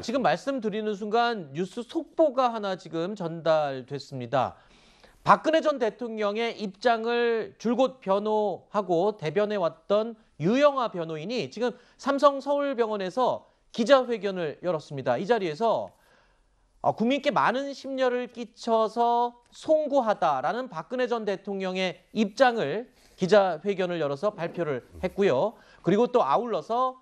지금 말씀드리는 순간 뉴스 속보가 하나 지금 전달됐습니다. 박근혜 전 대통령의 입장을 줄곧 변호하고 대변해 왔던 유영아 변호인이 지금 삼성 서울병원에서 기자회견을 열었습니다. 이 자리에서 국민께 많은 심려를 끼쳐서 송구하다라는 박근혜 전 대통령의 입장을 기자회견을 열어서 발표를 했고요. 그리고 또 아울러서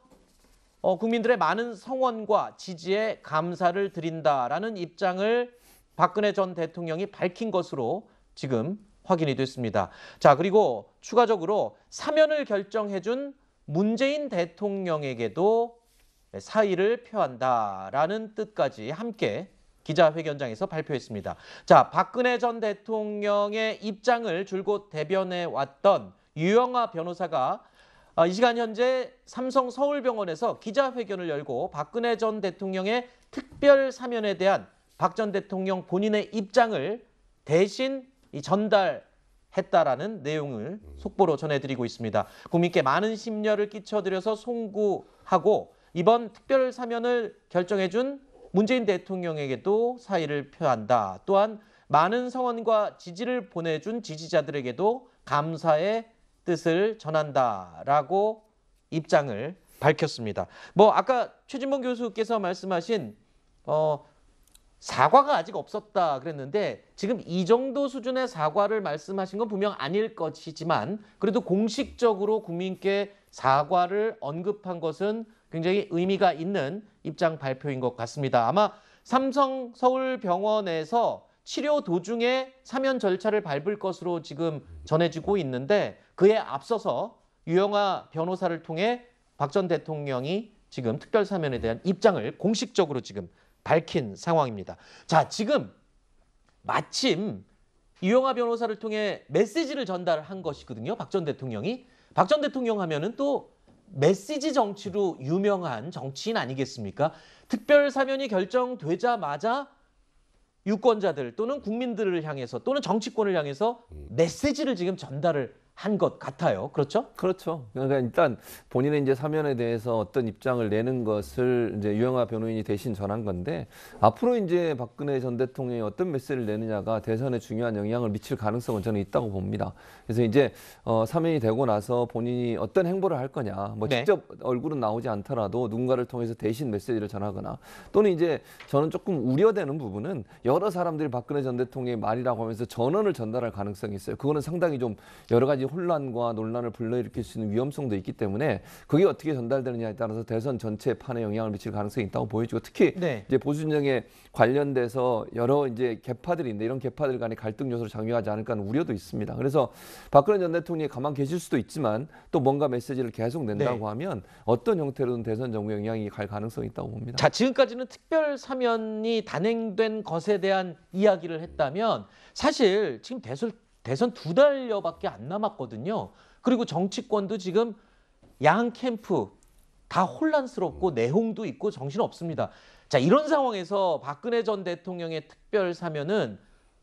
국민들의 많은 성원과 지지에 감사를 드린다라는 입장을 박근혜 전 대통령이 밝힌 것으로 지금 확인이 됐습니다. 자, 그리고 추가적으로 사면을 결정해준 문재인 대통령에게도 사의를 표한다라는 뜻까지 함께 기자회견장에서 발표했습니다. 자, 박근혜 전 대통령의 입장을 줄곧 대변해 왔던 유영아 변호사가 이 시간 현재 삼성 서울병원에서 기자회견을 열고 박근혜 전 대통령의 특별 사면에 대한 박 전 대통령 본인의 입장을 대신 전달했다라는 내용을 속보로 전해드리고 있습니다. 국민께 많은 심려를 끼쳐드려서 송구하고 이번 특별 사면을 결정해준 문재인 대통령에게도 사의를 표한다. 또한 많은 성원과 지지를 보내준 지지자들에게도 감사의 뜻을 전한다라고 입장을 밝혔습니다. 아까 최진봉 교수께서 말씀하신 사과가 아직 없었다 그랬는데 지금 이 정도 수준의 사과를 말씀하신 건 분명 아닐 것이지만 그래도 공식적으로 국민께 사과를 언급한 것은 굉장히 의미가 있는 입장 발표인 것 같습니다. 아마 삼성 서울병원에서 치료 도중에 사면 절차를 밟을 것으로 지금 전해지고 있는데 그에 앞서서 유영아 변호사를 통해 박 전 대통령이 지금 특별 사면에 대한 입장을 공식적으로 지금 밝힌 상황입니다. 자, 지금 마침 유영아 변호사를 통해 메시지를 전달한 것이거든요. 박 전 대통령이. 박 전 대통령 하면은 또 메시지 정치로 유명한 정치인 아니겠습니까? 특별 사면이 결정되자마자 유권자들 또는 국민들을 향해서 또는 정치권을 향해서 메시지를 지금 전달을 한 것 같아요. 그렇죠? 그렇죠. 그러니까 일단 본인의 이제 사면에 대해서 어떤 입장을 내는 것을 이제 유영아 변호인이 대신 전한 건데 앞으로 이제 박근혜 전 대통령이 어떤 메시지를 내느냐가 대선에 중요한 영향을 미칠 가능성은 저는 있다고 봅니다. 그래서 이제 사면이 되고 나서 본인이 어떤 행보를 할 거냐, 네. 직접 얼굴은 나오지 않더라도 누군가를 통해서 대신 메시지를 전하거나 또는 이제 저는 조금 우려되는 부분은 여러 사람들이 박근혜 전 대통령의 말이라고 하면서 전언을 전달할 가능성이 있어요. 그거는 상당히 좀 여러 가지 혼란과 논란을 불러일으킬 수 있는 위험성도 있기 때문에 그게 어떻게 전달되느냐에 따라서 대선 전체 판에 영향을 미칠 가능성이 있다고 보여지고 특히 이제 보수 진영에 관련돼서 여러 이제 개파들이 있는데 이런 개파들 간의 갈등 요소를 작용하지 않을까 하는 우려도 있습니다. 그래서 박근혜 전 대통령이 가만 계실 수도 있지만 또 뭔가 메시지를 계속 낸다고 하면 어떤 형태로든 대선 정부에 영향이 갈 가능성이 있다고 봅니다. 자, 지금까지는 특별 사면이 단행된 것에 대한 이야기를 했다면 사실 지금 대선 2달여밖에 안 남았거든요. 그리고 정치권도 지금 양 캠프 다 혼란스럽고 내홍도 있고 정신없습니다. 자, 이런 상황에서 박근혜 전 대통령의 특별 사면은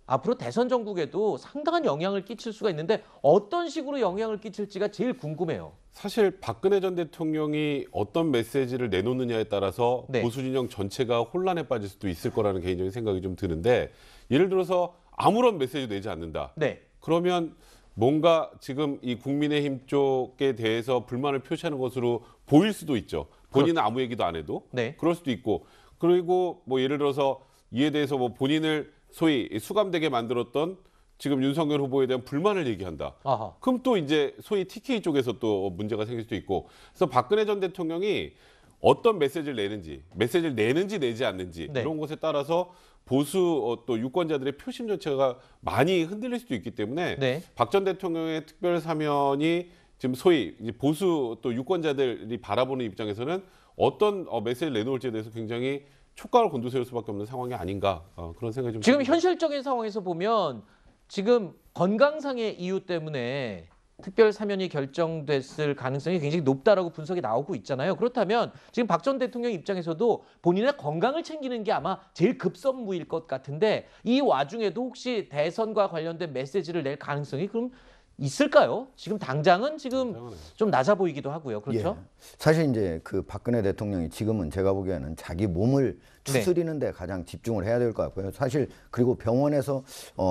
앞으로 대선 전국에도 상당한 영향을 끼칠 수가 있는데 어떤 식으로 영향을 끼칠지가 제일 궁금해요. 사실 박근혜 전 대통령이 어떤 메시지를 내놓느냐에 따라서 보수 진영 전체가 혼란에 빠질 수도 있을 거라는 개인적인 생각이 좀 드는데 예를 들어서 아무런 메시지도 내지 않는다. 그러면 뭔가 지금 이 국민의힘 쪽에 대해서 불만을 표시하는 것으로 보일 수도 있죠. 본인은 아무 얘기도 안 해도. 그럴 수도 있고. 그리고 예를 들어서 이에 대해서 본인을 소위 수감되게 만들었던 지금 윤석열 후보에 대한 불만을 얘기한다. 그럼 또 이제 소위 TK 쪽에서 또 문제가 생길 수도 있고. 그래서 박근혜 전 대통령이 어떤 메시지를 내는지 내지 않는지 이런 것에 따라서 보수 또 유권자들의 표심 전체가 많이 흔들릴 수도 있기 때문에 박 전 대통령의 특별 사면이 지금 소위 이제 보수 또 유권자들이 바라보는 입장에서는 어떤 메시지를 내놓을지에 대해서 굉장히 촉각을 곤두세울 수밖에 없는 상황이 아닌가 그런 생각이 좀 지금 현실적인 상황에서 보면 지금 건강상의 이유 때문에 특별 사면이 결정됐을 가능성이 굉장히 높다라고 분석이 나오고 있잖아요. 그렇다면 지금 박 전 대통령 입장에서도 본인의 건강을 챙기는 게 아마 제일 급선무일 것 같은데 이 와중에도 혹시 대선과 관련된 메시지를 낼 가능성이 그럼 있을까요? 지금 당장은 지금 좀 낮아 보이기도 하고요. 그렇죠? 예. 사실 이제 그 박근혜 대통령이 지금은 제가 보기에는 자기 몸을 추스리는 데 가장 집중을 해야 될 것 같고요. 사실 그리고 병원에서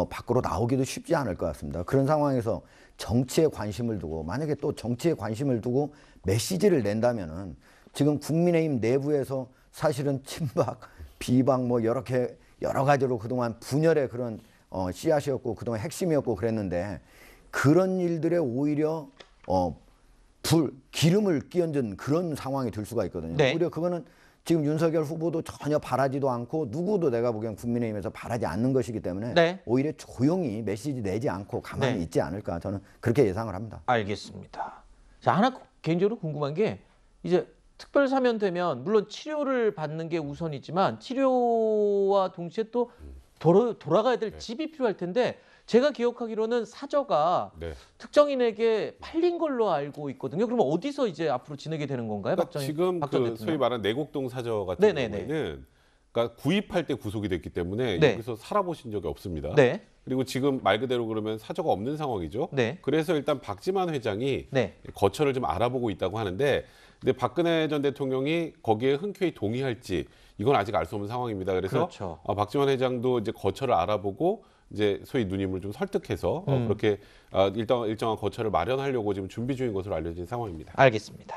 밖으로 나오기도 쉽지 않을 것 같습니다. 그런 상황에서 정치에 관심을 두고 만약에 또 정치에 관심을 두고 메시지를 낸다면은 지금 국민의힘 내부에서 사실은 친박, 비박 뭐 여러 가지로 그동안 분열의 그런 씨앗이었고 그동안 핵심이었고 그랬는데 그런 일들에 오히려 기름을 끼얹은 그런 상황이 될 수가 있거든요. 네. 오히려 그거는 지금 윤석열 후보도 전혀 바라지도 않고 누구도 내가 보기엔 국민의힘에서 바라지 않는 것이기 때문에 네. 오히려 조용히 메시지 내지 않고 가만히 네. 있지 않을까 저는 그렇게 예상을 합니다. 알겠습니다. 자, 하나 개인적으로 궁금한 게 이제 특별 사면되면 물론 치료를 받는 게 우선이지만 치료와 동시에 또 돌아가야 될 집이 필요할 텐데 제가 기억하기로는 사저가 특정인에게 팔린 걸로 알고 있거든요. 그러면 어디서 이제 앞으로 지내게 되는 건가요? 그러니까 지금 그 소위 말하는 내곡동 사저 같은 경우에는 그러니까 구입할 때 구속이 됐기 때문에 여기서 살아보신 적이 없습니다. 그리고 지금 말 그대로 그러면 사저가 없는 상황이죠. 그래서 일단 박지만 회장이 거처를 좀 알아보고 있다고 하는데 근데 박근혜 전 대통령이 거기에 흔쾌히 동의할지 이건 아직 알 수 없는 상황입니다. 그래서 박지원 회장도 이제 거처를 알아보고 이제 소위 누님을 좀 설득해서 그렇게 일정한 거처를 마련하려고 지금 준비 중인 것으로 알려진 상황입니다. 알겠습니다.